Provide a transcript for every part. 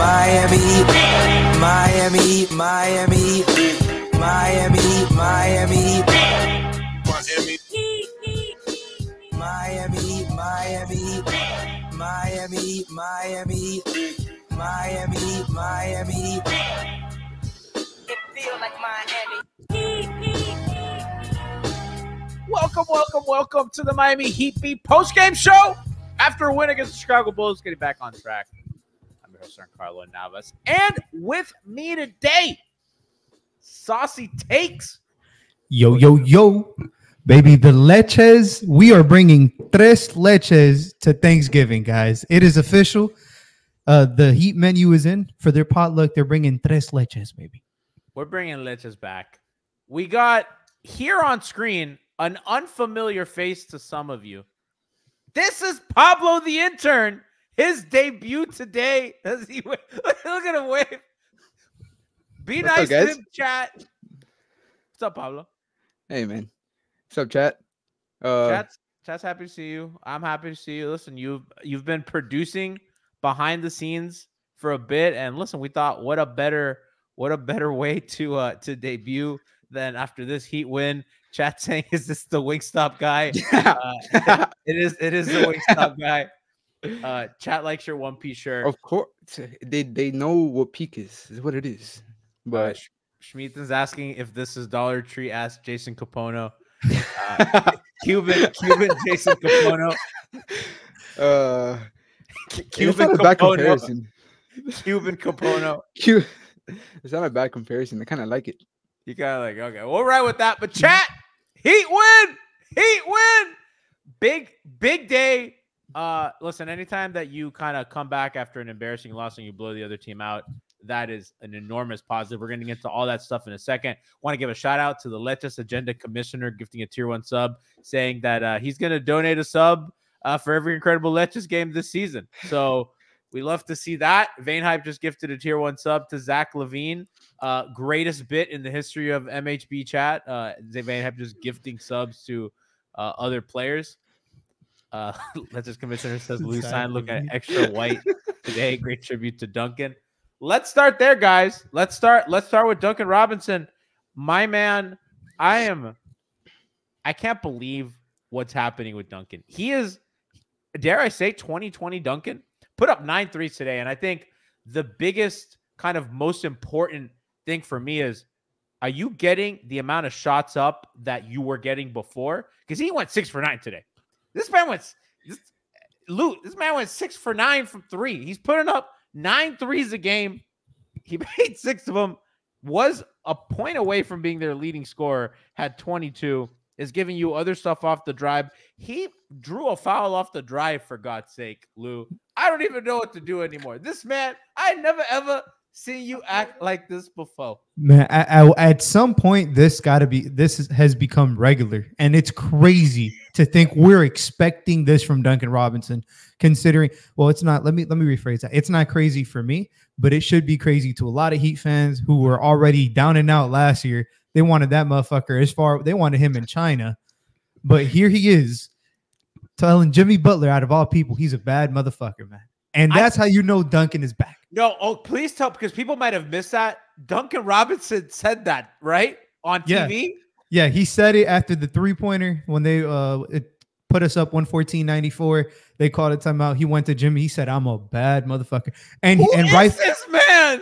Miami, Miami, Miami, Miami, Miami, Miami, Miami, Miami, Miami, Miami, Miami. It feels like Miami. Welcome to the Miami Heat Beat postgame show. After a win against the Chicago Bulls, getting back on track. I'm your host, Giancarlo Navas. And with me today, Saucy Takes. Yo, yo, yo. Baby, the leches. We are bringing tres leches to Thanksgiving, guys. It is official. The Heat menu is in for their potluck. They're bringing tres leches, baby. We're bringing leches back. We got here on screen an unfamiliar face to some of you. This is Pablo the Intern. His debut today. Look at him wave. Be What's nice up, to guys? him, chat. What's up, Pablo? Hey, man. What's up, chat? Chat's happy to see you. I'm happy to see you. Listen, you've been producing behind the scenes for a bit, and listen, we thought what a better way to debut than after this Heat win. Chat saying, "Is this the Wingstop guy?" Yeah. It is the Wingstop guy. Chat likes your one-piece shirt. Of course. They know what peak is what it is. But Schmeaton's asking if this is Dollar Tree. Ask Jason Capono. Cuban Jason Capono. Cuban not a bad Capono. comparison. Cuban Capono. It's not a bad comparison. I kind of like it. You kind of like, okay, we'll ride with that. But chat, Heat win. Big day. Listen, anytime that you kind of come back after an embarrassing loss and you blow the other team out, that is an enormous positive. We're going to get into all that stuff in a second. Want to give a shout out to the Leches Agenda Commissioner gifting a tier 1 sub, saying that he's going to donate a sub for every incredible Leches game this season. So we love to see that. Vane Hype just gifted a tier 1 sub to Zach Levine. Greatest bit in the history of MHB chat. Vane Hype just gifting subs to other players. Leches Commissioner says Lou Sign looking extra white today. Great tribute to Duncan. Let's start there, guys. Let's start with Duncan Robinson. My man, I can't believe what's happening with Duncan. He is, dare I say, 2020 Duncan. Put up 9 threes today. And I think the biggest kind of most important thing for me is, are you getting the amount of shots up that you were getting before? Because he went 6 for 9 today. This man went 6 for 9 from 3. He's putting up 9 threes a game. He made 6 of them. Was a point away from being their leading scorer. Had 22. Is giving you other stuff off the drive. He drew a foul off the drive, for God's sake, Lou. I don't even know what to do anymore. This man, I never ever seen you act like this before. Man, at some point, this has become regular, and it's crazy to think we're expecting this from Duncan Robinson. Considering, well, it's not. Let me rephrase that. It's not crazy for me, but it should be crazy to a lot of Heat fans who were already down and out last year. They wanted that motherfucker they wanted him in China, but here he is telling Jimmy Butler, out of all people, he's a bad motherfucker, man. And that's how you know Duncan is back. No, please tell, because people might have missed that. Duncan Robinson said that, right? On TV? Yeah, he said it after the three-pointer when they it put us up 114-94. They called it timeout. He went to Jimmy. He said, "I'm a bad motherfucker." And Who is this man?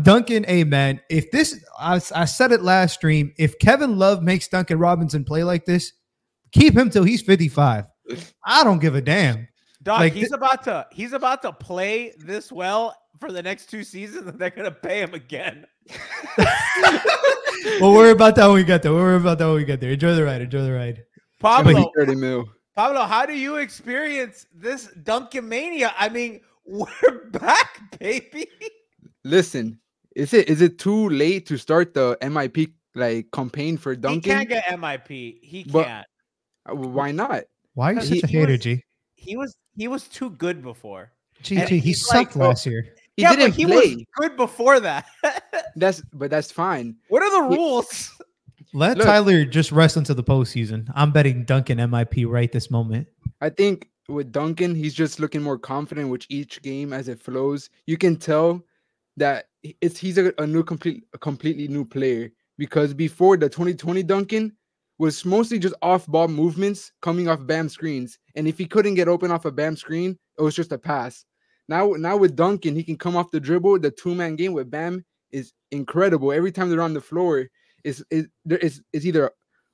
Duncan, hey, man, if this, I said it last stream, if Kevin Love makes Duncan Robinson play like this, keep him till he's 55. I don't give a damn. Dog, Like, he's about to play this well for the next 2 seasons, and they're gonna pay him again. We'll worry about that when we get there. Enjoy the ride. Pablo, 30 mil. Pablo, how do you experience this Duncan mania? I mean, we're back, baby. Listen, is it too late to start the MIP campaign for Duncan? He can't get MIP. He But- can't. Why not? Why are you such a hater, G? He was too good before. G, he sucked last year. He didn't he play. was good before that. That's fine. What are the rules? Let Tyler just rest until the postseason. I'm betting Duncan MIP right this moment. I think with Duncan, he's just looking more confident with each game as it flows. You can tell that he's a completely new player, because before, the 2020 Duncan was mostly just off ball movements coming off Bam screens, and if he couldn't get open off a Bam screen, it was just a pass. Now with Duncan, he can come off the dribble. The 2-man game with Bam is incredible. Every time they're on the floor, is either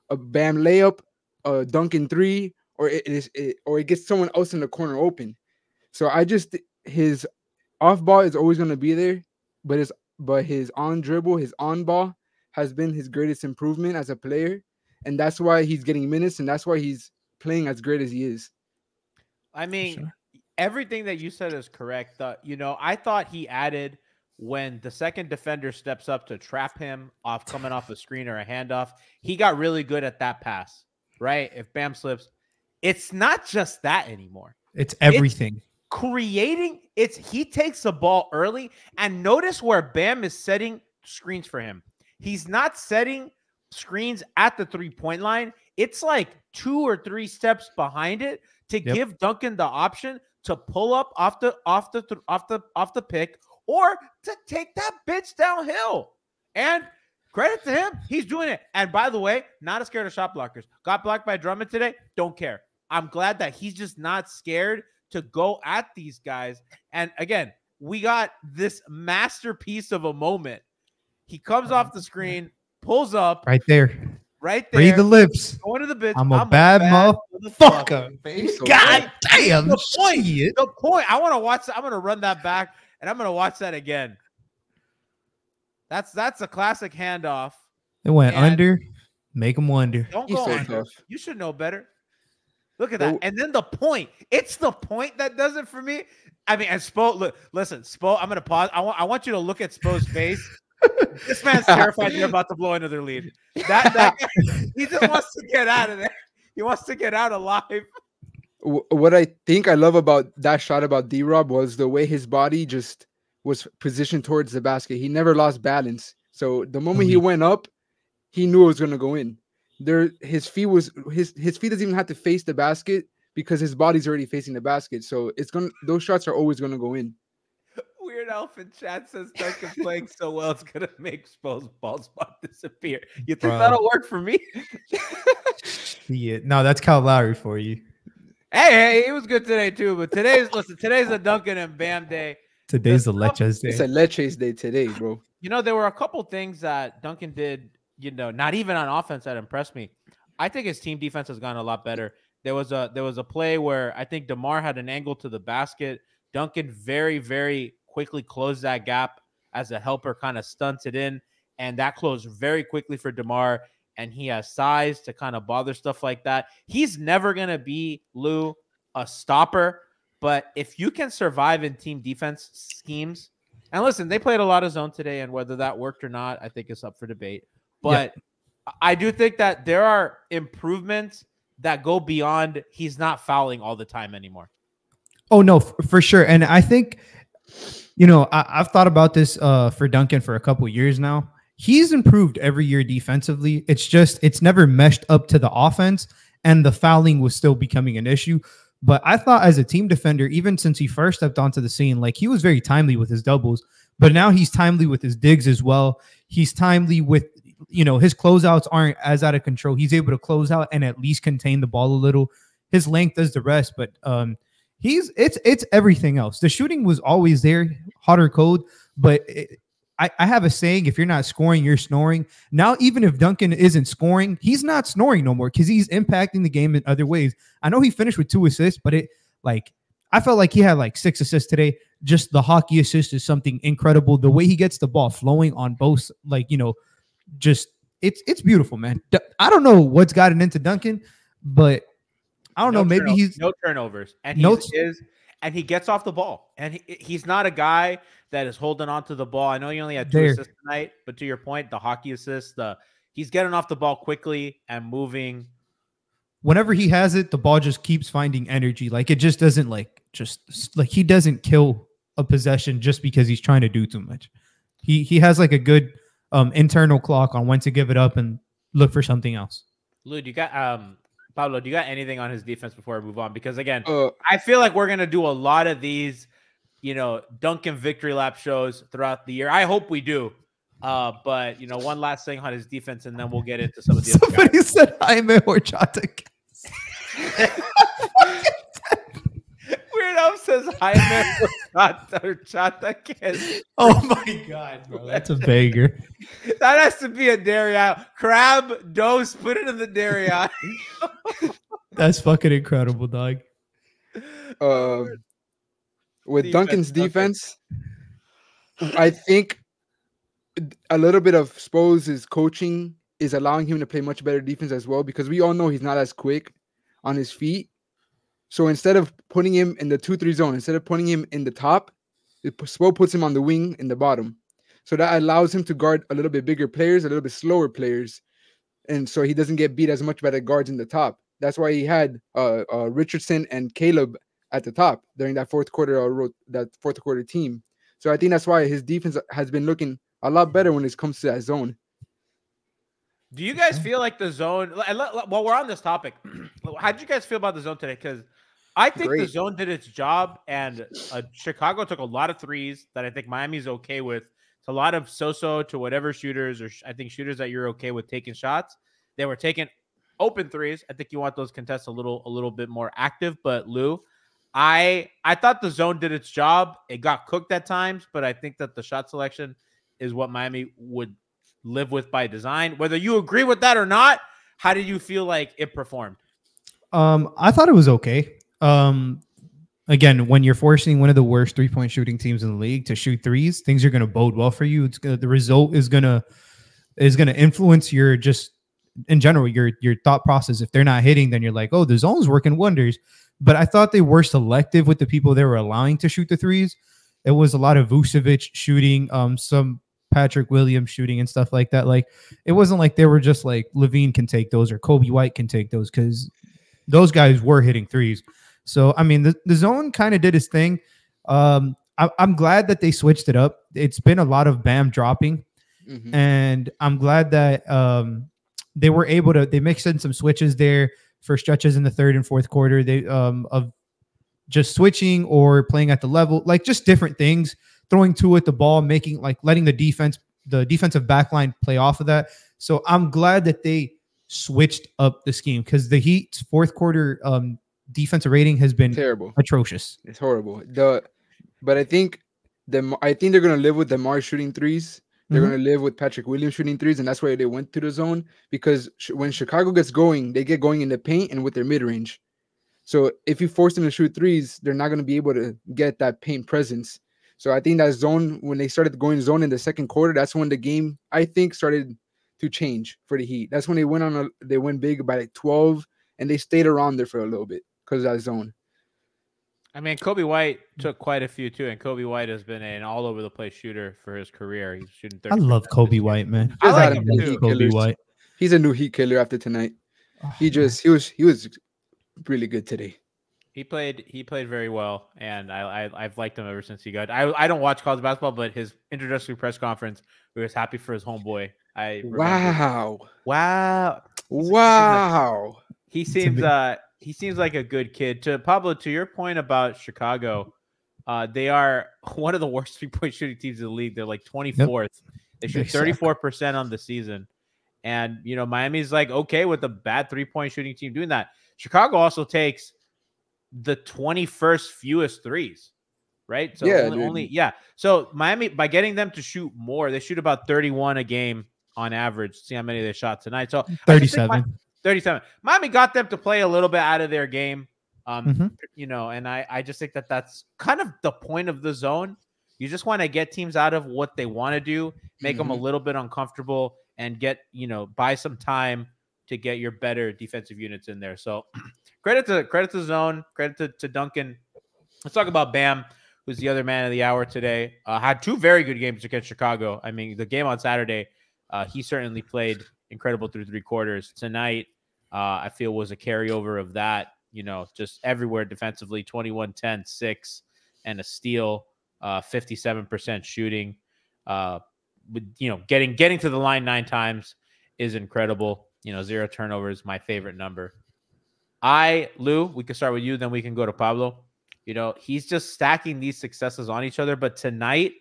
a Bam layup, a Duncan 3, or it gets someone else in the corner open. So his off ball is always going to be there, but his on dribble, his on ball has been his greatest improvement as a player, and that's why he's getting minutes, and that's why he's playing as great as he is. I mean, everything that you said is correct. I thought he added, when the second defender steps up to trap him coming off a screen or a handoff, he got really good at that pass, right? If Bam slips, it's not just that anymore. It's everything. He takes the ball early, and notice where Bam is setting screens for him. He's not setting screens at the 3-point line. It's like 2 or 3 steps behind it to give Duncan the option to pull up off the pick, or to take that bitch downhill. And credit to him, he's doing it. And by the way, not as scared of shot blockers. Got blocked by Drummond today, don't care. I'm glad that he's just not scared to go at these guys. And again, we got this masterpiece of a moment. He comes off the screen, pulls up. Right there. Read the lips. Going to the bitch. I'm a bad motherfucker. God damn. The point. I want to watch. I'm going to run that back, and I'm going to watch that again. That's a classic handoff. It went under. Make him wonder. Don't go under. You should know better. Look at that. And then the point. It's the point that does it for me. I mean, and Spo, listen, Spo, I'm going to pause. I want you to look at Spo's face. This man's terrified they're about to blow another lead. That he just wants to get out of there. He wants to get out alive. What I think I love about that shot about D-Rob was the way his body just was positioned towards the basket. He never lost balance. So the moment he went up, he knew it was going to go in. His feet doesn't even have to face the basket, because his body's already facing the basket. So those shots are always going to go in. Weird Elf in chat says Duncan playing so well, it's gonna make Spo's ball spot disappear. You think that'll work for me? Yeah, no, that's Kyle Lowry for you. Hey, he was good today too. But today's a Duncan and Bam day. Today's the Leches day. It's a Leches day today, bro. There were a couple things that Duncan did, not even on offense, that impressed me. I think his team defense has gotten a lot better. There was a play where I think DeMar had an angle to the basket. Duncan very, very quickly closed that gap as a helper, kind of stunts it in, and that closed very quickly for DeMar, and he has size to kind of bother stuff like that. He's never going to be, Lou, a stopper, but if you can survive in team defense schemes, and listen, they played a lot of zone today, and whether that worked or not, I think is up for debate, but I do think that there are improvements that go beyond he's not fouling all the time anymore. Oh, no, for sure. And I think, I've thought about this for Duncan for a couple years now. He's improved every year defensively. It's never meshed up to the offense, and the fouling was still becoming an issue. But I thought as a team defender, even since he first stepped onto the scene, like, he was very timely with his doubles, but now he's timely with his digs as well. He's timely with, his closeouts aren't as out of control. He's able to close out and at least contain the ball a little. His length does the rest, but it's everything else. The shooting was always there, hot or cold, but I have a saying: if you're not scoring, you're snoring. Now, even if Duncan isn't scoring, he's not snoring no more, because he's impacting the game in other ways. I know he finished with 2 assists, but I felt like he had like 6 assists today. Just the hockey assist is something incredible. The way he gets the ball flowing on both, just it's beautiful, man. I don't know what's gotten into Duncan, but I don't know. Maybe he's no turnovers, and he gets off the ball, and he's not a guy that is holding on to the ball. I know he only had 2 assists tonight, but to your point, the hockey assist, he's getting off the ball quickly and moving. Whenever he has it, the ball just keeps finding energy. Like, it just doesn't he doesn't kill a possession just because he's trying to do too much. He has like a good internal clock on when to give it up and look for something else. Lou, you got Pablo, do you got anything on his defense before we move on? Because again, Uh, I feel like we're gonna do a lot of these, Duncan victory lap shows throughout the year. I hope we do. But one last thing on his defense, and then we'll get into some of the other guys. Somebody said Jaime Horchataquez. Weirdo says Jaime Horchataquez. Oh my god, bro, that's a banger. That has to be a dairy aisle. Crab dose, put it in the dairy aisle. That's fucking incredible, dog. With Duncan's defense, I think a little bit of Spo's coaching is allowing him to play much better defense as well, because we all know he's not as quick on his feet. So instead of putting him in the 2-3 zone, instead of putting him in the top, Spo puts him on the wing in the bottom. So that allows him to guard a little bit bigger players, a little bit slower players. And so he doesn't get beat as much by the guards in the top. That's why he had Richardson and Caleb at the top during that fourth quarter team. So I think that's why his defense has been looking a lot better when it comes to that zone. Do you guys feel like the zone, while we're on this topic, how did you guys feel about the zone today? Because I think the zone did its job, and Chicago took a lot of threes that I think Miami's okay with. It's a lot of so-so to whatever shooters, or I think shooters that you're okay with taking shots. They were taking open threes. I think you want those contests a little bit more active. But Lou, I thought the zone did its job. It got cooked at times, but I think that the shot selection is what Miami would live with by design. Whether you agree with that or not, how did you feel like it performed? I thought it was okay. Again, when you're forcing one of the worst 3-point shooting teams in the league to shoot threes, things are going to bode well for you. The result is going to influence your, just in general, your thought process. If they're not hitting, then you're like, oh, the zone's working wonders. But I thought they were selective with the people they were allowing to shoot the threes. It was a lot of Vucevic shooting, some Patrick Williams shooting and stuff like that. Like, it wasn't like they were just like Levine can take those or Kobe White can take those, because those guys were hitting threes. So, I mean, the zone kind of did its thing. I'm glad that they switched it up. It's been a lot of Bam dropping, and I'm glad that they were able to, they mixed in some switches there for stretches in the third and fourth quarter. They of just switching or playing at the level, like just different things, throwing two at the ball, making, like, letting the defensive backline play off of that. So I'm glad that they switched up the scheme, because the Heat's fourth quarter defensive rating has been terrible, atrocious. It's horrible. But I think they're gonna live with DeMar shooting threes. They're gonna live with Patrick Williams shooting threes, and that's why they went to the zone, because when Chicago gets going, they get going in the paint and with their mid range. So if you force them to shoot threes, they're not gonna be able to get that paint presence. So I think that zone, when they started going zone in the second quarter, that's when the game, I think, started to change for the Heat. That's when they went big by like 12, and they stayed around there for a little bit because of that zone. I mean, Kobe White took quite a few too, and Kobe White has been an all over the place shooter for his career. He's shooting 30%. I love Kobe White, man. I like him too. Kobe White. He's a new Heat killer after tonight. He was really good today. He played very well, and I've liked him ever since he got. I don't watch college basketball, but his introductory press conference, we was happy for his homeboy. Wow. He seems like a good kid. To Pablo, to your point about Chicago, they are one of the worst 3-point shooting teams in the league. They're like 24th. Yep. They shoot 34% on the season, and Miami's like okay with a bad 3-point shooting team doing that. Chicago also takes the 21st fewest threes, right? So So Miami, by getting them to shoot more, they shoot about 31 a game on average. See how many they shot tonight. So 37. 37. Miami got them to play a little bit out of their game. And I just think that that's kind of the point of the zone. You just want to get teams out of what they want to do, make them a little bit uncomfortable, and get, buy some time to get your better defensive units in there. So credit to zone, credit to Duncan. Let's talk about Bam, who's the other man of the hour today. Had two very good games against Chicago. I mean, the game on Saturday, he certainly played incredible through three quarters. Tonight, I feel was a carryover of that, just everywhere defensively, 21, 10, 6, and a steal, 57% shooting. Getting to the line 9 times is incredible. 0 turnovers, my favorite number. Lou, we can start with you, then we can go to Pablo. He's just stacking these successes on each other. But tonight,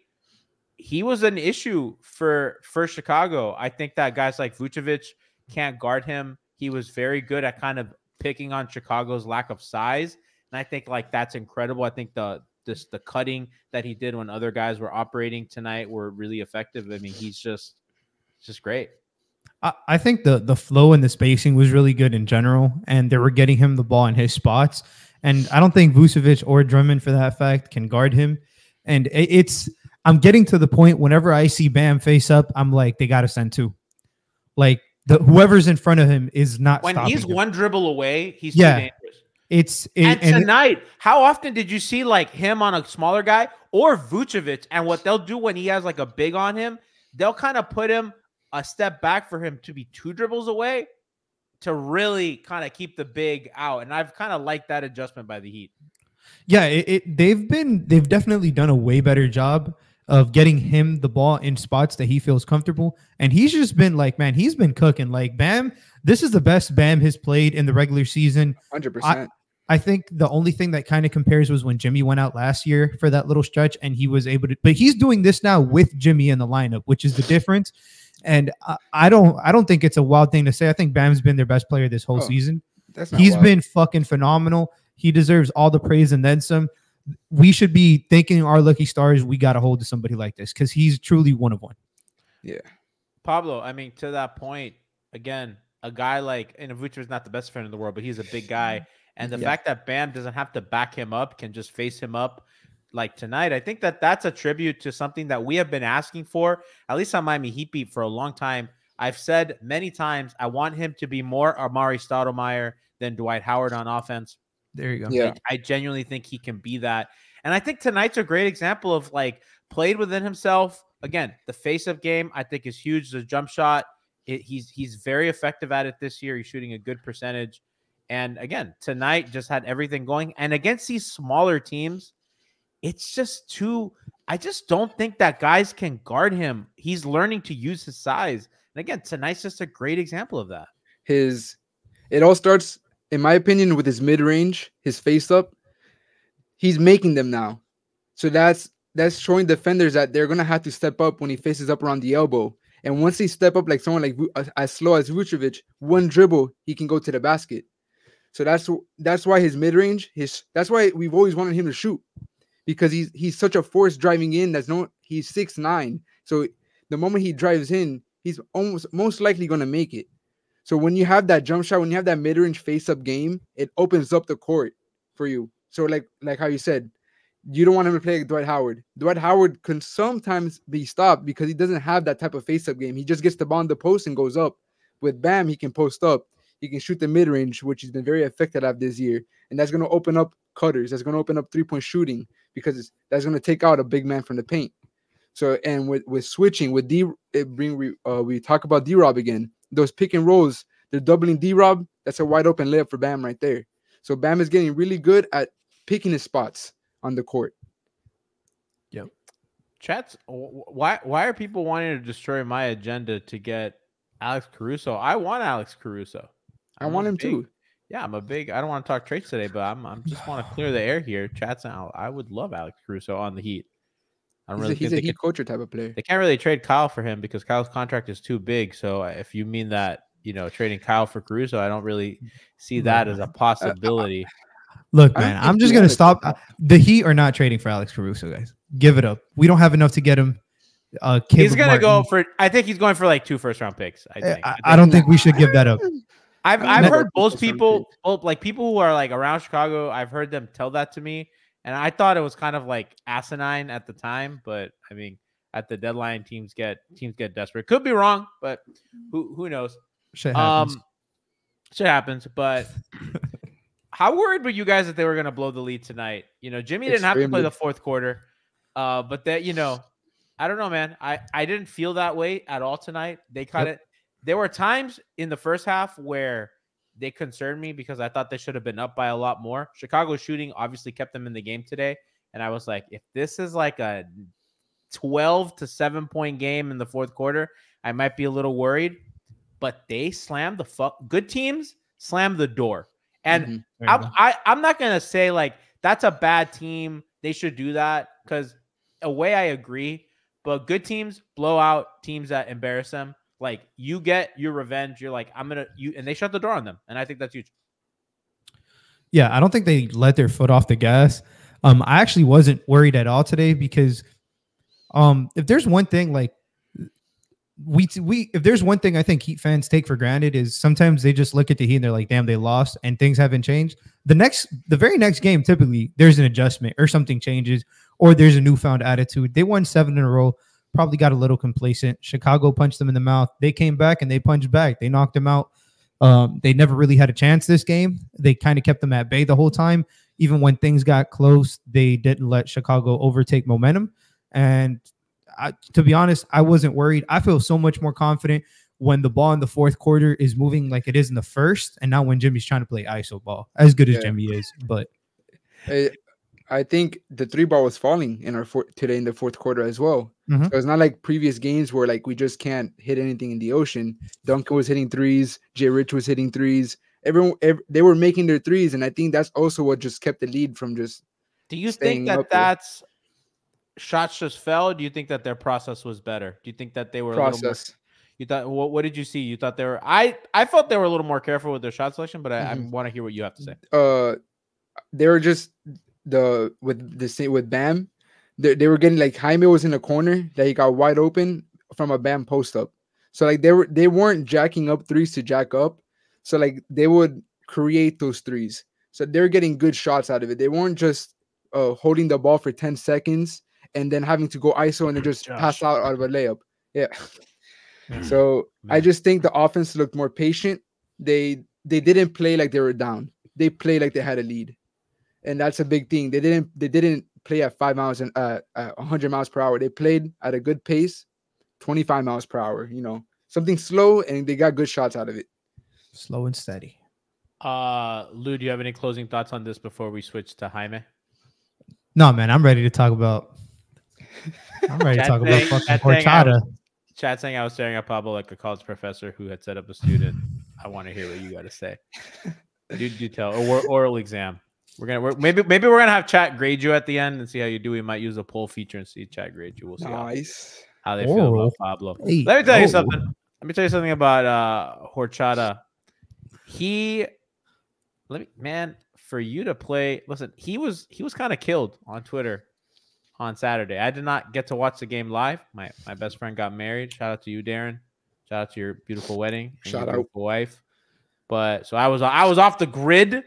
he was an issue for Chicago. I think that guys like Vucevic can't guard him. He was very good at kind of picking on Chicago's lack of size. And I think like that's incredible. I think the cutting that he did when other guys were operating tonight were really effective. I mean, he's just great. I think the flow and the spacing was really good in general, and they were getting him the ball in his spots. And I don't think Vucevic or Drummond, for that fact, can guard him. And I'm getting to the point whenever I see Bam face up, I'm like, they got to send two. Like whoever's in front of him is not. When he's him. One dribble away, he's too dangerous. And tonight, how often did you see like him on a smaller guy or Vucevic? And what they'll do when he has like a big on him, they'll kind of put him a step back for him to be 2 dribbles away to really kind of keep the big out. And I've kind of liked that adjustment by the Heat. Yeah, they've definitely done a way better job of getting him the ball in spots that he feels comfortable. And he's just been like, man, he's been cooking. Like Bam, this is the best Bam has played in the regular season. 100%. I think the only thing that kind of compares was when Jimmy went out last year for that little stretch and he was able to, but he's doing this now with Jimmy in the lineup, which is the difference. And I don't think it's a wild thing to say. I think Bam's been their best player this whole season. He's been fucking phenomenal. He deserves all the praise and then some. We should be thanking our lucky stars. We got a hold of somebody like this because he's truly one of one. Yeah. Pablo, I mean, to that point, again, a guy like, and Vucevic is not the best friend in the world, but he's a big guy. And the fact that Bam doesn't have to back him up, can just face him up like tonight, I think that that's a tribute to something that we have been asking for, at least on Miami Heat Beat, for a long time. I've said many times, I want him to be more Amari Stoudemire than Dwight Howard on offense. There you go. Yeah. I genuinely think he can be that. And I think tonight's a great example of like played within himself. Again, the face-up game I think is huge. The jump shot, he's very effective at it this year. He's shooting a good percentage. And again, tonight just had everything going. And against these smaller teams, it's just I just don't think that guys can guard him. He's learning to use his size. And again, tonight's just a great example of that. It all starts, in my opinion, with his mid-range, his face-up. He's making them now. So that's showing defenders that they're going to have to step up when he faces up around the elbow. And once they step up like someone like as slow as Vucevic, one dribble, he can go to the basket. So that's why his mid-range, that's why we've always wanted him to shoot. Because he's such a force driving in. He's 6'9". So the moment he drives in, he's most likely going to make it. So when you have that jump shot, when you have that mid-range face-up game, it opens up the court for you. So like how you said, you don't want him to play like Dwight Howard. Dwight Howard can sometimes be stopped because he doesn't have that type of face-up game. He just gets the ball in the post and goes up. With Bam, he can post up. He can shoot the mid-range, which he's been very effective at this year. And that's going to open up cutters. That's going to open up three-point shooting because that's going to take out a big man from the paint. So, and with switching, with we talk about D-Rob again. Those pick and rolls, they're doubling D-Rob. That's a wide open layup for Bam right there. So Bam is getting really good at picking his spots on the court. Yep. Chats, why are people wanting to destroy my agenda to get Alex Caruso? I want Alex Caruso. I want him too. Yeah, I don't want to talk trades today, but I'm just want to clear the air here. Chats out. I would love Alex Caruso on the Heat. He's a Heat coacher type of player. They can't really trade Kyle for him because Kyle's contract is too big. So if you mean that, trading Kyle for Caruso, I don't really see that as a possibility. Look, man, I'm just going to stop. The Heat are not trading for Alex Caruso, guys. Give it up. We don't have enough to get him. He's going to go for, I think he's going for like 2 first-round picks. I don't think we should give that up. I've heard both people, like people who are like around Chicago, I've heard them tell that to me. And I thought it was kind of like asinine at the time, but I mean, at the deadline, teams get desperate. Could be wrong, but who knows? Shit happens. Shit happens. But how worried were you guys that they were going to blow the lead tonight? Jimmy didn't have to play the fourth quarter, but that I don't know, man. I didn't feel that way at all tonight. They caught it. There were times in the first half where they concerned me because I thought they should have been up by a lot more. Chicago's shooting obviously kept them in the game today. And I was like, if this is like a 12 to 7 point game in the fourth quarter, I might be a little worried. But they slammed good teams slam the door. And Mm-hmm. I'm not gonna say like that's a bad team. They should do that because away I agree, but good teams blow out teams that embarrass them. Like you get your revenge. You're like I'm gonna and they shut the door on them, and I think that's huge. Yeah, I don't think they let their foot off the gas. I actually wasn't worried at all today because if there's one thing like we if there's one thing I think Heat fans take for granted is sometimes they just look at the Heat and they're like, damn, they lost and things haven't changed. The very next game, typically there's an adjustment or something changes or there's a newfound attitude. They won 7 in a row, probably got a little complacent. Chicago punched them in the mouth. They came back and they punched back. They knocked them out. They never really had a chance this game. They kind of kept them at bay the whole time. Even when things got close, they didn't let Chicago overtake momentum. And to be honest, I wasn't worried. I feel so much more confident when the ball in the fourth quarter is moving like it is in the first, and not when Jimmy's trying to play ISO ball, as good as Jimmy is. But I think the 3-ball was falling in our today in the fourth quarter as well. Mm-hmm. So it's not like previous games where like we just can't hit anything in the ocean. Duncan was hitting threes. Jay Rich was hitting threes. Everyone, they were making their threes, and I think that's also what just kept the lead from just. Do you think that that's shots just fell? Do you think that their process was better? Do you think that they were a little more? You thought what did you see? You thought they were? I felt they were a little more careful with their shot selection, but I want to hear what you have to say. They were just with Bam. They were getting like Jaime was in the corner that he got wide open from a Bam post up. So like they weren't jacking up threes to jack up. So like they would create those threes. So they're getting good shots out of it. They weren't just holding the ball for 10 seconds and then having to go ISO and then just pass out of a layup. Yeah. So I just think the offense looked more patient. They didn't play like they were down. They played like they had a lead. And that's a big thing. They didn't play at 5 miles and 100 miles per hour. They played at a good pace, 25 miles per hour, something slow, and they got good shots out of it. Slow and steady. Lou, do you have any closing thoughts on this before we switch to Jaime? No, man, I'm ready to talk about fucking horchata. Chat saying I was staring at Pablo like a college professor who had set up a student. I want to hear what you got to say. Do tell or oral exam. Maybe we're gonna have chat grade you at the end and see how you do. We might use a poll feature and see chat grade you. We'll see how they feel about Pablo. Hey, Let me tell you something. Let me tell you something about Horchata. For you to play. Listen, he was kind of killed on Twitter on Saturday. I did not get to watch the game live. My best friend got married. Shout out to you, Darren. Shout out to your beautiful wedding and your beautiful wife. But so I was off the grid.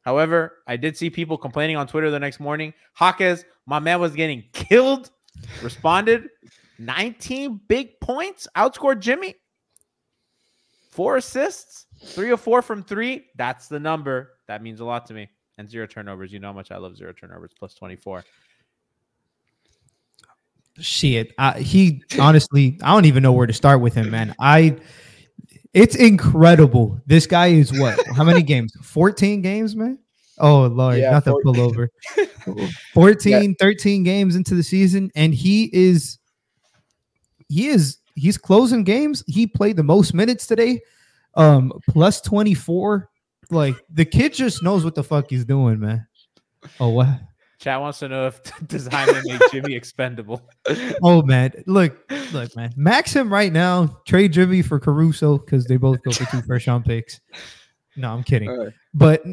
However, I did see people complaining on Twitter the next morning. Jaquez, my man was getting killed. Responded 19 big points. Outscored Jimmy. 4 assists. 3 or 4 from 3. That's the number. That means a lot to me. And 0 turnovers. You know how much I love 0 turnovers. Plus 24. Shit. He honestly, I don't even know where to start with him, man. It's incredible. This guy is what? How many games? 14 games, man? Oh, Lord. Yeah, not the pullover. 13 games into the season. And he's closing games. He played the most minutes today. Plus 24. Like, the kid just knows what the fuck he's doing, man. Oh, what? Chat wants to know if Jaime made Jimmy expendable. Oh, man. Look, man. Max him right now. Trade Jimmy for Caruso because they both go for 2 first-round picks. No, I'm kidding. But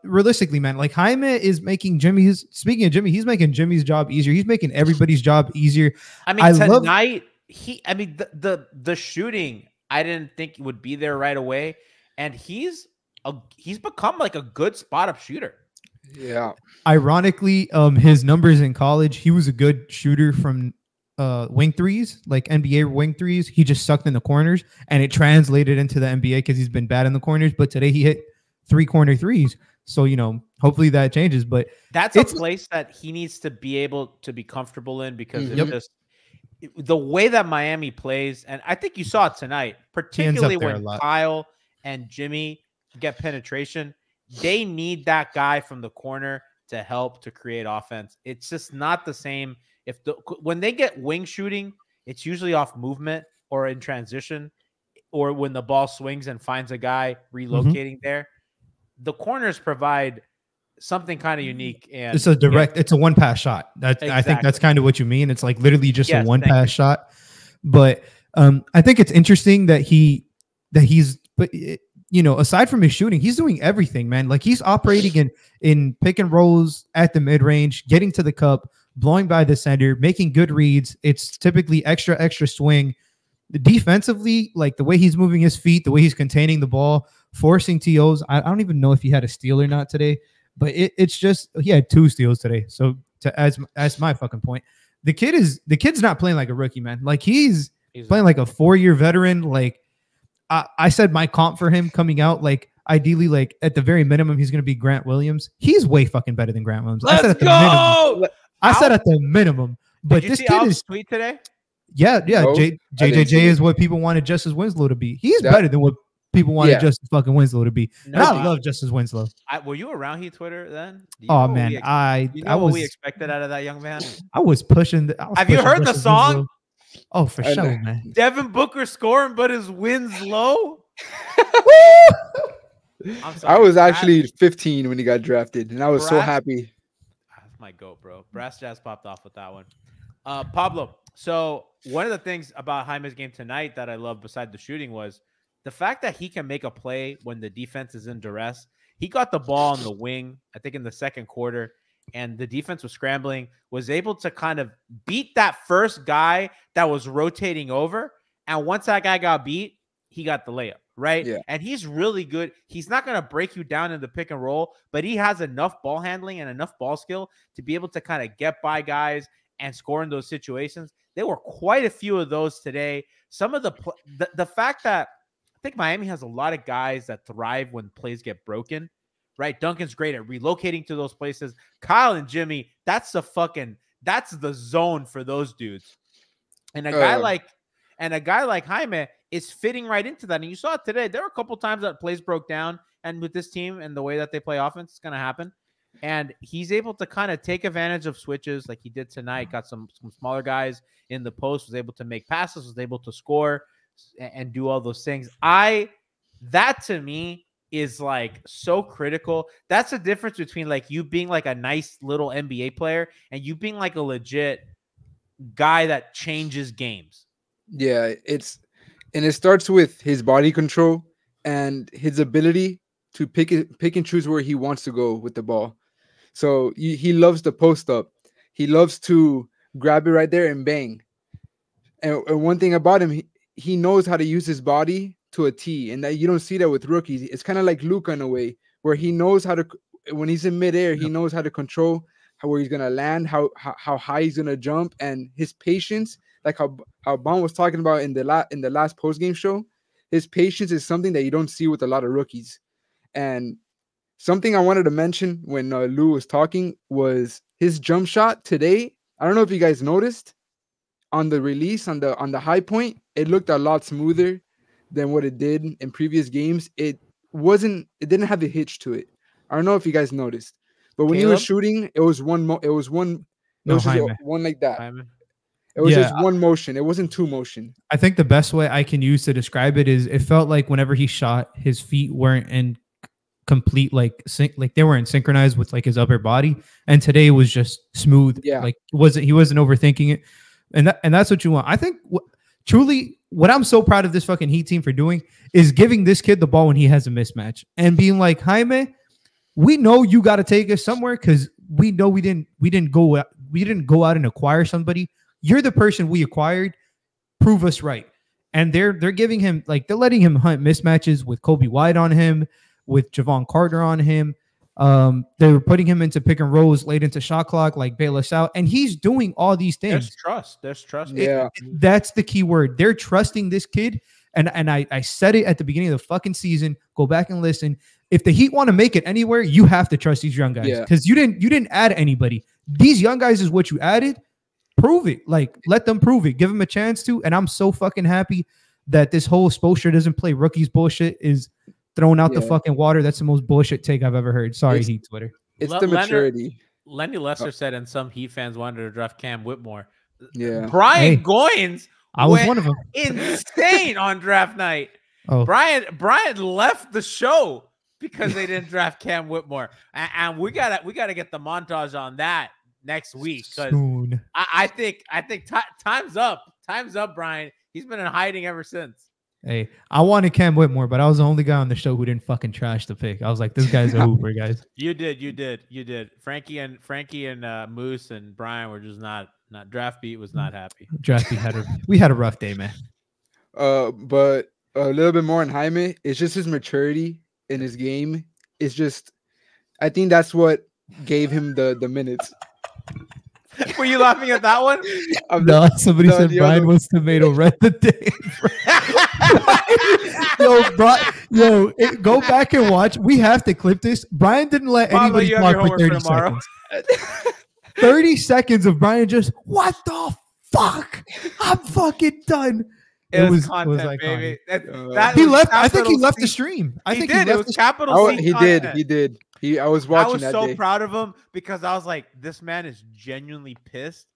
realistically, man, like Jaime is making speaking of Jimmy, he's making Jimmy's job easier. He's making everybody's job easier. I mean, tonight, the shooting, I didn't think would be there right away. And he's become like a good spot-up shooter. Yeah. Ironically, his numbers in college, he was a good shooter from wing threes, like NBA wing threes. He just sucked in the corners, and it translated into the NBA because he's been bad in the corners. But today he hit 3 corner threes. So, hopefully that changes. But that's a place that he needs to be able to be comfortable in because it's just the way that Miami plays. And I think you saw it tonight, particularly when Kyle and Jimmy get penetration. They need that guy from the corner to help to create offense. It's just not the same. When they get wing shooting, it's usually off movement or in transition or when the ball swings and finds a guy relocating there. the corners provide something kind of unique. And It's a direct, it's a one pass shot. That I think that's kind of what you mean. It's like literally just a one pass shot. But I think it's interesting that you know, aside from his shooting, he's doing everything, man. Like he's operating in pick and rolls at the mid range, getting to the cup, blowing by the center, making good reads. It's typically extra swing. Defensively, like the way he's moving his feet, the way he's containing the ball, forcing TOs. I don't even know if he had a steal or not today, but it's just he had 2 steals today. So as my fucking point, the kid's not playing like a rookie, man. Like he's playing like a 4-year veteran. Like I said, my comp for him coming out, like ideally, like at the very minimum, he's gonna be Grant Williams. He's way fucking better than Grant Williams. I said at the minimum. But this kid is sweet today. Yeah. No, JJJ is what people wanted Justice Winslow to be. He's better than what people wanted Justice fucking Winslow to be. No, and I love Justice Winslow. Were you around Heat Twitter then? Oh man, I was. We expected out of that young man. I was pushing. Have you heard the song? Winslow. Oh, for sure, man. Devin Booker scoring, but his wins low. I was actually 15 when he got drafted, and I was so happy. That's my goat, bro. Brass Jazz popped off with that one. Pablo. So one of the things about Jaime's game tonight that I love, beside the shooting, was the fact that he can make a play when the defense is in duress. He got the ball on the wing, I think in the second quarter, and the defense was scrambling, was able to kind of beat that first guy that was rotating over. And once that guy got beat, he got the layup, right? Yeah. And he's really good. He's not going to break you down in the pick and roll, but he has enough ball handling and enough ball skill to be able to kind of get by guys and score in those situations. There were quite a few of those today. Some of the fact that I think Miami has a lot of guys that thrive when plays get broken, right? Duncan's great at relocating to those places. Kyle and Jimmy, that's the zone for those dudes. And a guy like Jaime is fitting right into that. And you saw it today. There were a couple times that plays broke down, and with this team and the way that they play offense, it's going to happen. And he's able to kind of take advantage of switches like he did tonight. Got some smaller guys in the post, was able to make passes, was able to score and do all those things. That to me is like so critical. That's the difference between like you being like a nice little NBA player and you being like a legit guy that changes games. Yeah, it starts with his body control and his ability to pick and choose where he wants to go with the ball. So he loves to post up. He loves to grab it right there and bang. And one thing about him, he knows how to use his body to a T, and that you don't see that with rookies. It's kind of like Luka in a way, where he knows how to, when he's in midair, he knows how to control where he's gonna land, how high he's gonna jump, and his patience, like how Bon was talking about in the last postgame show. His patience is something that you don't see with a lot of rookies. And something I wanted to mention when Lou was talking was his jump shot today. I don't know if you guys noticed on the release, on the high point, it looked a lot smoother than what it did in previous games. It didn't have a hitch to it. I don't know if you guys noticed, but when he was shooting, it was one like that. Jaime. It was just one motion. It wasn't two motion. I think the best way I can use to describe it is it felt like whenever he shot, his feet weren't in complete like they weren't synchronized with like his upper body, and today was just smooth. Like he wasn't overthinking it, and that's what you want. I think truly what I'm so proud of this fucking Heat team for doing is giving this kid the ball when he has a mismatch and being like, Jaime, we know you got to take us somewhere because we know we didn't go out and acquire somebody. You're the person we acquired. Prove us right. And they're giving him, like, they're letting him hunt mismatches with Kobe White on him, with Javon Carter on him. They were putting him into pick and rolls late into shot clock, like bail us out. And he's doing all these things. There's trust. Yeah. That's the key word. They're trusting this kid. And I said it at the beginning of the fucking season. Go back and listen. If the Heat want to make it anywhere, you have to trust these young guys. Because you didn't add anybody. These young guys is what you added. Prove it. Like, let them prove it. Give them a chance to. And I'm so fucking happy that this whole Spoelstra doesn't play rookies bullshit is thrown out the fucking water. That's the most bullshit take I've ever heard. Sorry, Heat Twitter. It's the maturity. Lenny Lester said, and some Heat fans wanted to draft Cam Whitmore. Yeah. Brian Goins I was one of them. Insane on draft night. Oh. Brian left the show because they didn't draft Cam Whitmore. And we gotta get the montage on that next week because I think time's up. Time's up, Brian. He's been in hiding ever since. Hey, I wanted Cam Whitmore, but I was the only guy on the show who didn't fucking trash the pick. I was like, this guy's a hooper, guys. You did. Frankie and Moose and Brian were just not Draft Beat was not happy. Draft Beat we had a rough day, man. But a little bit more on Jaime. It's just his maturity in his game. It's just, I think that's what gave him the minutes. Were you laughing at that one? No, somebody said Brian was tomato red the day. Go back and watch. We have to clip this. Brian didn't let Pablo, anybody talk for 30 seconds. 30 seconds of Brian just, what the fuck? I'm fucking done. It was content, baby. He left. I think he left the stream. I think he left. It was capital C. He did. I was watching that day. I was so proud of him because I was like, this man is genuinely pissed,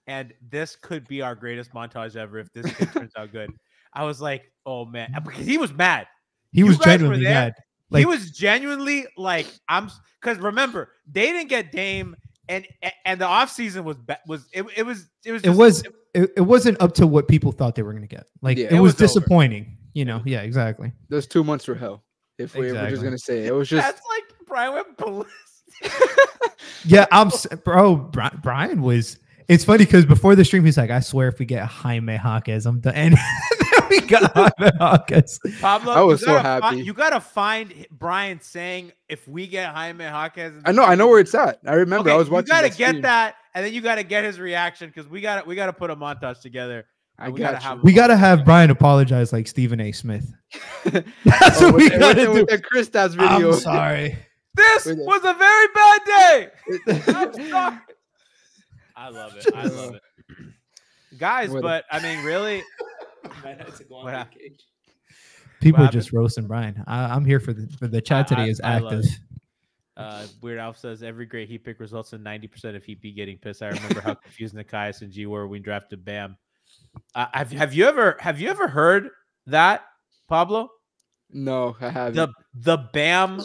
and this could be our greatest montage ever if this kid turns out good. I was like, oh man, because he was mad. He was genuinely mad. He was genuinely like, because remember they didn't get Dame, and the offseason it wasn't up to what people thought they were going to get. Like it was disappointing. Over. You know, yeah, exactly. Those 2 months were hell. If we're just gonna say it was just that's like Brian went ballistic. Yeah, Brian was. It's funny because before the stream, he's like, "I swear, if we get Jaime Horchataquez, I'm done." And then we got Jaime Horchataquez. Pablo, I was so happy. You gotta find Brian saying, "If we get Jaime Horchataquez," I know where it's at. I remember. I was watching. You gotta get that, and then you gotta get his reaction because we gotta put a montage together. We gotta have Brian apologize like Stephen A. Smith. That's what we gotta do. With the Kristaps video. I'm sorry. This was a very bad day. I'm sorry. I love it. Guys, but I mean, really, people are just roasting Brian. I'm here for the chat today is active. Weird Alf says every great Heat pick results in 90% of Heat B getting pissed. I remember how confused Nikias and G were when we drafted Bam. Have you ever heard that, Pablo? No, I haven't. The Bam.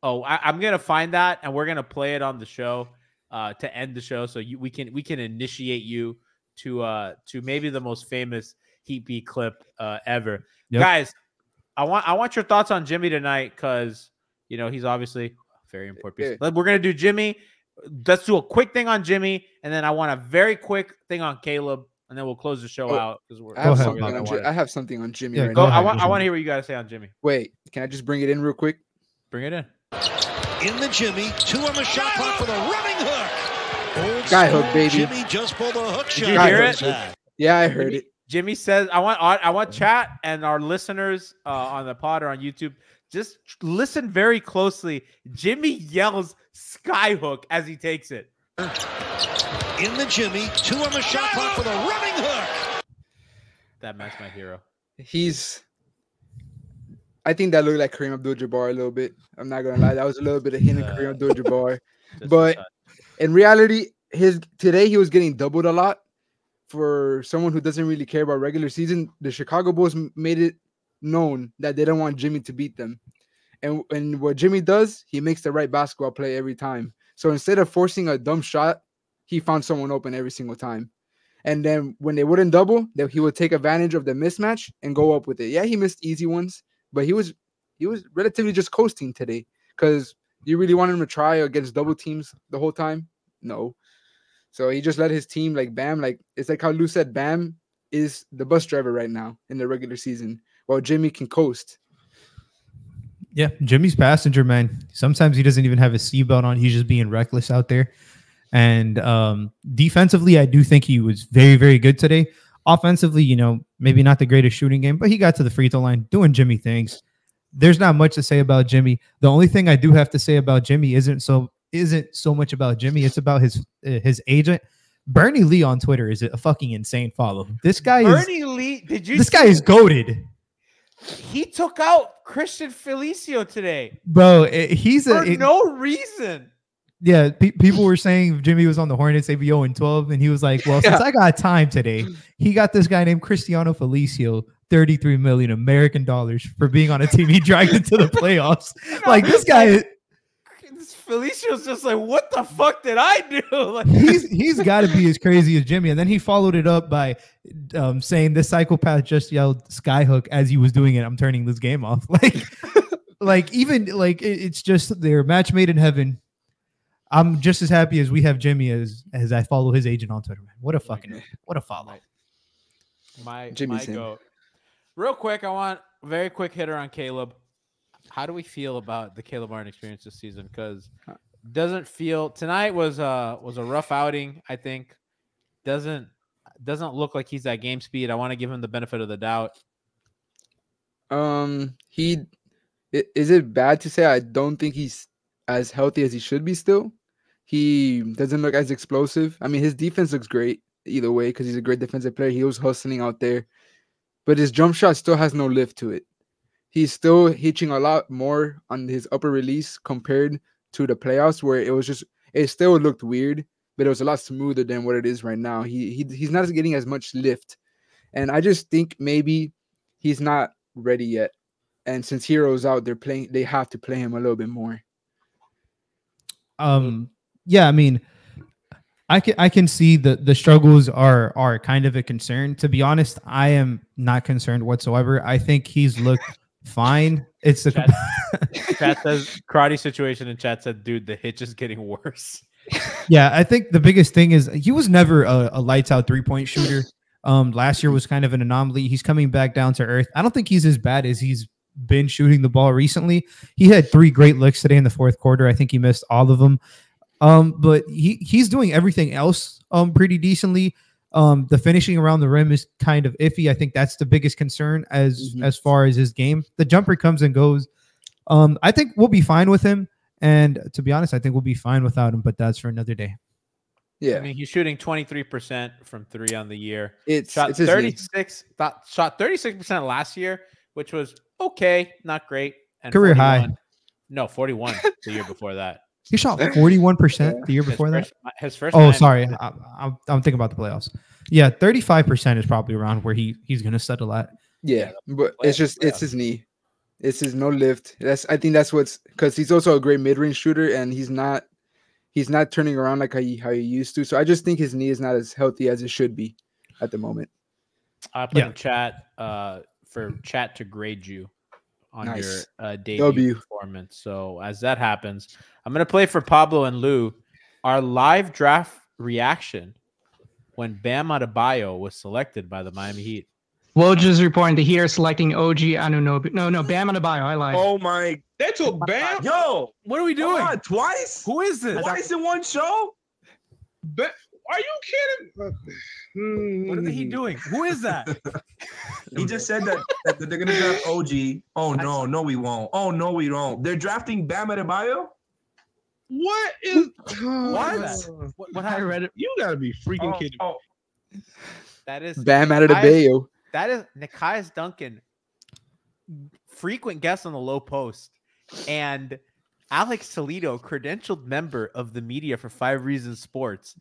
Oh, I'm gonna find that and we're gonna play it on the show to end the show. So we can initiate you to maybe the most famous Heat B clip ever. Yep. Guys, I want your thoughts on Jimmy tonight because you know he's obviously a very important piece. We're gonna do Jimmy. Let's do a quick thing on Jimmy, and then I want a very quick thing on Caleb. And then we'll close the show out because I have something on Jimmy. Yeah, right now. I want to hear what you got to say on Jimmy. Wait, can I just bring it in real quick? Bring it in. In the Jimmy, 2 on the shot clock for the running hook. SKYHOOK, baby. Jimmy just pulled a hook shot. Did you hear it? Yeah, I heard it. Jimmy says, I want chat and our listeners on the pod or on YouTube. Just listen very closely. Jimmy yells SKYHOOK as he takes it. In the Jimmy, 2 on the shot clock for the running hook. That man's my hero. I think that looked like Kareem Abdul-Jabbar a little bit. I'm not gonna lie, that was a little bit of hint of Kareem Abdul-Jabbar. But in reality, today he was getting doubled a lot. For someone who doesn't really care about regular season, the Chicago Bulls made it known that they don't want Jimmy to beat them. And what Jimmy does, he makes the right basketball play every time. So instead of forcing a dumb shot, he found someone open every single time. And then when they wouldn't double, he would take advantage of the mismatch and go up with it. Yeah, he missed easy ones, but he was relatively just coasting today. Because you really want him to try against double teams the whole time? No. So he just let his team, like Bam, like it's like how Lou said, Bam is the bus driver right now in the regular season, while Jimmy can coast. Yeah, Jimmy's passenger, man. Sometimes he doesn't even have his seatbelt on. He's just being reckless out there. And defensively, I do think he was very, very good today. Offensively, you know, maybe not the greatest shooting game, but he got to the free throw line doing Jimmy things. There's not much to say about Jimmy. The only thing I do have to say about Jimmy isn't so much about Jimmy. It's about his agent. Bernie Lee on Twitter is a fucking insane follow. This guy This guy is goated. He took out Christian Felicio today, bro. No reason. Yeah, people were saying Jimmy was on the Hornets, they'd be 0-12, and he was like, well, since I got time today, he got this guy named Cristiano Felicio $33 million American dollars for being on a team he dragged into the playoffs. Like this guy, Felicia's just like, what the fuck did I do? Like, he's got to be as crazy as Jimmy. And then he followed it up by saying this psychopath just yelled "SKYHOOK" as he was doing it. I'm turning this game off. It's just their match made in heaven. I'm just as happy as we have Jimmy as I follow his agent on Twitter. Man. What a follow. My Jimmy's go. Real quick, I want a very quick hitter on Caleb. How do we feel about the Caleb Martin experience this season? Because doesn't feel tonight was a rough outing. I think doesn't look like he's at game speed. I want to give him the benefit of the doubt. Is it bad to say I don't think he's as healthy as he should be still? He doesn't look as explosive. I mean, his defense looks great either way because he's a great defensive player. He was hustling out there. But his jump shot still has no lift to it. He's still hitching a lot more on his upper release compared to the playoffs where it still looked weird, but it was a lot smoother than what it is right now. He's not getting as much lift. And I just think maybe he's not ready yet. And since Hero's out, they have to play him a little bit more. Yeah, I mean, I can see the struggles are kind of a concern. To be honest, I am not concerned whatsoever. I think he's looked fine. It's the chat says karate situation, and chat said, dude, the hitch is getting worse. Yeah, I think the biggest thing is he was never a lights out 3-point shooter. Last year was kind of an anomaly. He's coming back down to earth. I don't think he's as bad as he's been shooting the ball recently. He had 3 great looks today in the fourth quarter. I think he missed all of them. But he's doing everything else pretty decently. The finishing around the rim is kind of iffy. I think that's the biggest concern as far as his game. The jumper comes and goes. I think we'll be fine with him. And to be honest, I think we'll be fine without him, but that's for another day. Yeah. I mean, he's shooting 23% from 3 on the year. Shot 36% last year, which was okay, not great. And career 41, high. No, 41 the year before that. He shot 41% the year before that. His first. Oh, sorry. I'm thinking about the playoffs. Yeah, 35% is probably around where he's going to settle at. Yeah, but it's his knee. It's his no lift. I think that's what's because he's also a great mid-range shooter, and he's not turning around like how he used to. So I just think his knee is not as healthy as it should be at the moment. I put in chat for chat to grade you on your debut performance. So as that happens, I'm going to play for Pablo and Lou our live draft reaction when Bam Adebayo was selected by the Miami Heat. Woj is reporting to here selecting OG Anunoby. No, Bam Adebayo. I lied. Oh my! They took Bam. Yo, what are we doing? On, twice? Who is this? Twice in one show? Are you kidding? What are he doing? Who is that? He just said that they're gonna draft OG. Oh no, we won't. Oh no, we won't. They're drafting Bam Adebayo. What is? Why that? What I read it. You gotta be freaking kidding me. That is Bam Adebayo. That is Nikias Duncan, frequent guest on the low post, and Alex Toledo, credentialed member of the media for 5 Reasons Sports,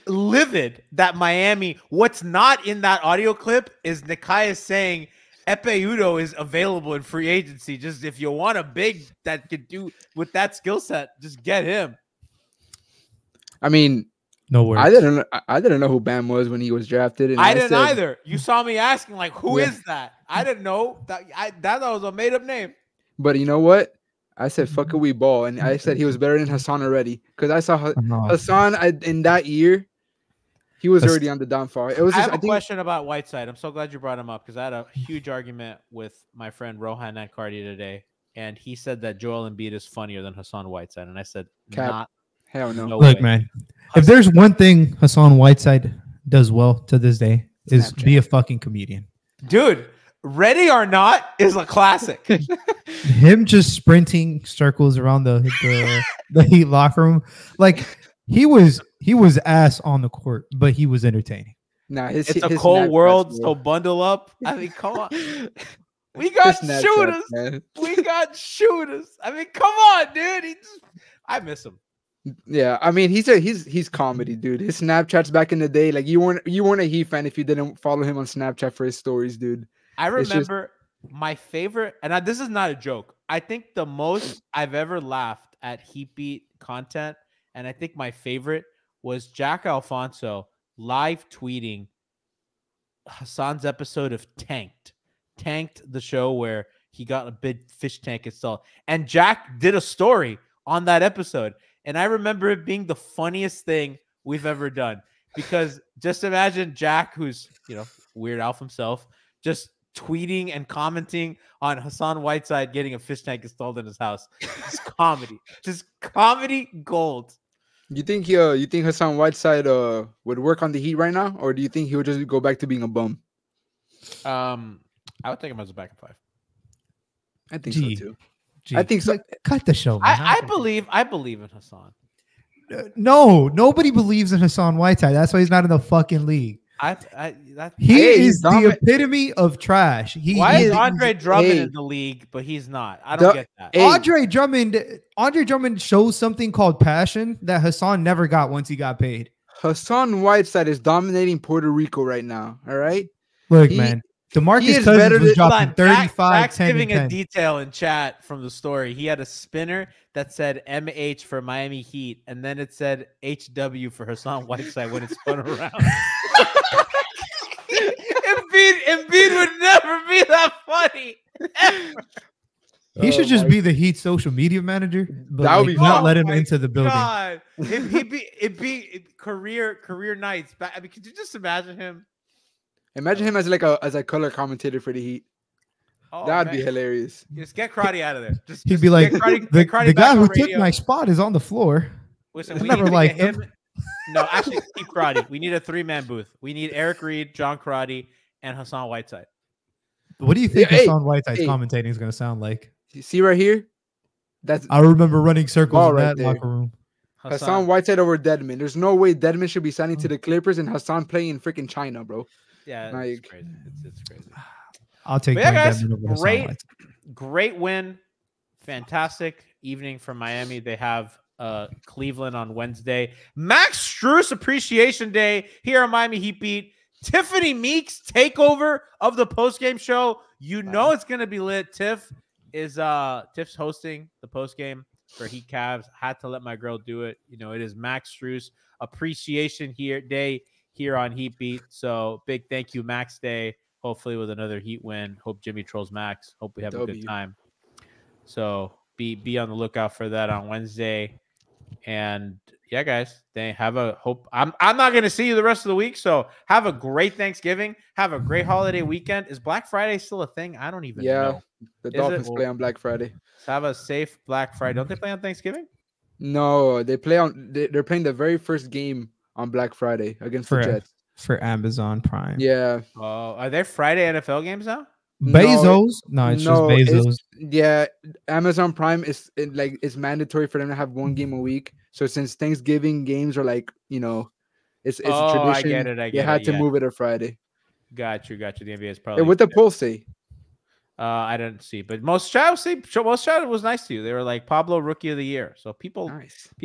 livid that Miami. What's not in that audio clip is Nikias saying Epe Udo is available in free agency. Just if you want a big that could do with that skill set, just get him. I mean. No worries. I didn't know who Bam was when he was drafted. And I didn't either. You saw me asking, like, who is that? I didn't know. That was a made-up name. But you know what? I said, fuck it, we ball. And I said he was better than Hassan already. Because I saw Hassan in that year, he was already on the downfall. It was I have a question about Whiteside. I'm so glad you brought him up because I had a huge argument with my friend Rohan Nankardi today. And he said that Joel Embiid is funnier than Hassan Whiteside. And I said, hell no. Look, man, if there's one thing Hassan Whiteside does well to this day is be a fucking comedian. Dude, Ready or Not is a classic. Him just sprinting circles around the Heat locker room. Like he was ass on the court, but he was entertaining. Nah, it's a cold world, so bundle up. I mean, come on. We got shooters. We got shooters. I mean, come on, dude. I miss him. Yeah, I mean he's comedy, dude. His Snapchats back in the day, like you weren't a Heat fan if you didn't follow him on Snapchat for his stories, dude. I remember my favorite, and this is not a joke. I think the most I've ever laughed at Heat Beat content, and I think my favorite was Jack Alfonso live tweeting Hassan's episode of Tanked, the show where he got a big fish tank installed, and Jack did a story on that episode. And I remember it being the funniest thing we've ever done, because just imagine Jack, who's, Weird Alf himself, just tweeting and commenting on Hassan Whiteside getting a fish tank installed in his house. Just comedy gold. You think Hassan Whiteside would work on the Heat right now, or do you think he would just go back to being a bum? I would take him as a backup 5. I think so too. Gee, I think so. Cut the show, man. I believe in Hassan. No, nobody believes in Hassan Whiteside. That's why he's not in the fucking league. He is the epitome of trash. Why is Andre Drummond in the league, but he's not? I don't get that. Andre Drummond shows something called passion that Hassan never got once he got paid. Hassan Whiteside is dominating Puerto Rico right now. All right. Look, man. DeMarcus Cousins was dropping 35, 10, giving 10. a detail in chat from the story. He had a spinner that said MH for Miami Heat, and then it said HW for Hassan Whiteside when it spun around. Embiid would never be that funny. Ever. He should just be the Heat social media manager, but that would be not let him into the building. God. It'd be career nights. I mean, could you just imagine him? Imagine him as a color commentator for the Heat. Oh, That'd be hilarious. Just get Crotty out of there. He'd be like, the guy who took radio. my spot is on the floor. Listen, I we never need to liked get him. No, actually, keep Crotty. We need a 3-man booth. We need Eric Reed, John Crotty, and Hassan Whiteside. What do you think Hassan Whiteside's commentating is going to sound like? You see right here? I remember running circles in right that there. locker room. Hassan Whiteside over Deadman. There's no way Deadman should be signing to the Clippers and Hassan playing in freaking China, bro. Yeah, it's crazy. It's crazy. I'll take guys, Deadman over Hassan Whiteside. Great win. Fantastic evening from Miami. They have Cleveland on Wednesday. Max Strus Appreciation Day here on Miami Heat Beat. Tiffany Meeks takeover of the postgame show. You know it's gonna be lit. Tiff's hosting the postgame for Heat Cavs. Had to let my girl do it. It is Max Strus Appreciation Day here on Heat Beat. So big thank you, Max Day. Hopefully with another Heat win. Hope Jimmy trolls Max. Hope we have a good time. So be on the lookout for that on Wednesday. And yeah, guys, they have a hope. I'm not going to see you the rest of the week. So have a great Thanksgiving. Have a great holiday weekend. Is Black Friday still a thing? I don't even know. The Dolphins play on Black Friday. So have a safe Black Friday. Don't they play on Thanksgiving? No, they play on. They're playing the very first game on Black Friday against the Jets for Amazon Prime. Yeah. Oh, are there Friday NFL games now? Bezos? No, it's just Bezos. Amazon Prime is it's mandatory for them to have one game a week. So since Thanksgiving games are it's a tradition. I get it. They had to move it to Friday. Got you. The NBA is probably. Hey, what the poll say? I didn't see, but most chat was nice to you. They were like Pablo Rookie of the Year. So people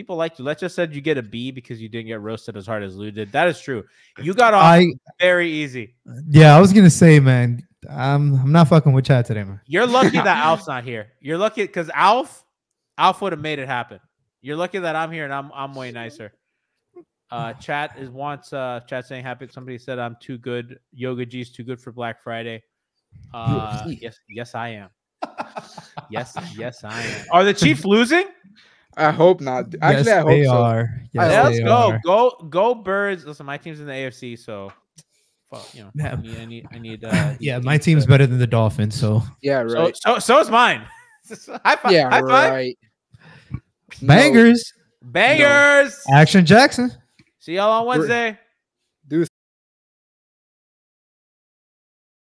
like you. Let's just said you get a B because you didn't get roasted as hard as Lou did. That is true. You got off very easy. Yeah, I was gonna say, man, I'm not fucking with chat today, man. You're lucky that Alf's not here. You're lucky because Alf would have made it happen. You're lucky that I'm here and I'm way nicer. Chat saying happy. Somebody said I'm too good. Yoga G's too good for Black Friday. Yes, I am. Yes, I am. Are the Chiefs losing? I hope not. Actually, yes, I hope they so. Are. Yes, let's go. Go Birds. Listen, my team's in the AFC, so I need my team's better than the Dolphins, so yeah, right. So is mine. High five. Yeah, high five. Right. Bangers. Action Jackson. See y'all on Wednesday.